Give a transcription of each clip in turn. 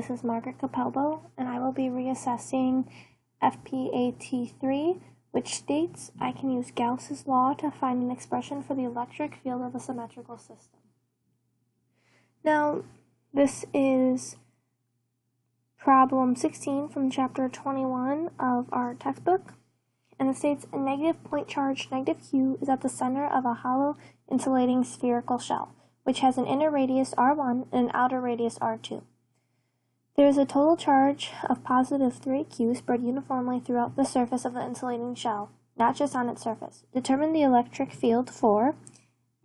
this is Margaret Capalbo, and I will be reassessing FPAT.3, which states I can use Gauss's law to find an expression for the electric field of a symmetrical system. Now, this is problem 16 from chapter 21 of our textbook, and it states a negative point charge, negative Q, is at the center of a hollow insulating spherical shell, which has an inner radius r1 and an outer radius r2. There is a total charge of positive 3Q spread uniformly throughout the surface of the insulating shell, not just on its surface. Determine the electric field for,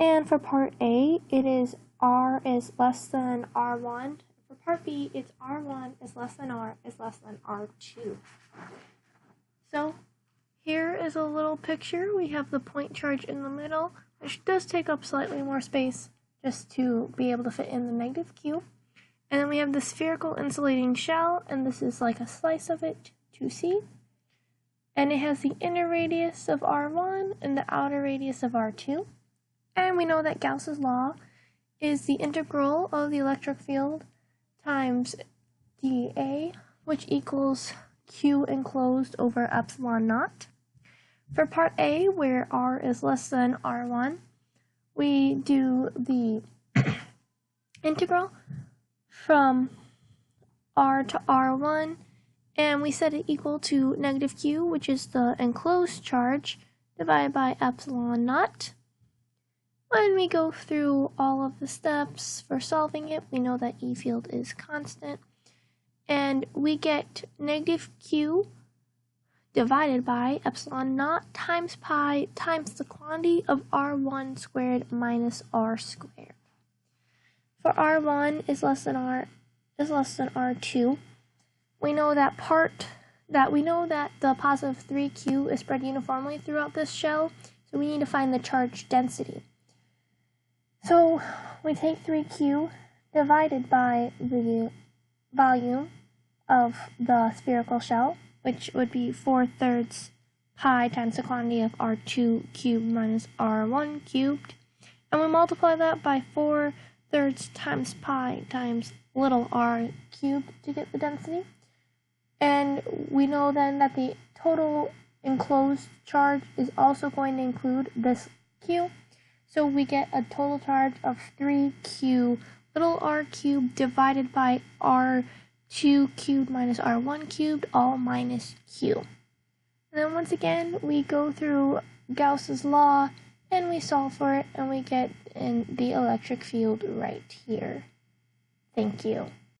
and for part A, it is R is less than R1. For part B, it's R1 is less than R is less than R2. So, here is a little picture. We have the point charge in the middle, which does take up slightly more space just to be able to fit in the negative Q. And then we have the spherical insulating shell, and this is like a slice of it to see. And it has the inner radius of R1 and the outer radius of R2. And we know that Gauss's law is the integral of the electric field times dA, which equals Q enclosed over epsilon naught. For part A, where R is less than R1, we do the integral from R to R1, and we set it equal to negative Q, which is the enclosed charge, divided by epsilon naught. When we go through all of the steps for solving it, we know that E field is constant, and we get negative Q divided by epsilon naught times pi times the quantity of R1 squared minus R squared. For R1 is less than R2, we know that the positive 3Q is spread uniformly throughout this shell, so we need to find the charge density. So we take 3Q divided by the volume of the spherical shell, which would be 4/3 pi times the quantity of R2 cubed minus R1 cubed, and we multiply that by 4/3 times pi times little r cubed to get the density. And we know then that the total enclosed charge is also going to include this Q. So we get a total charge of 3Q little r cubed divided by R2 cubed minus R1 cubed, all minus Q. And then once again, we go through Gauss's law and we solve for it, and we get in the electric field right here. Thank you.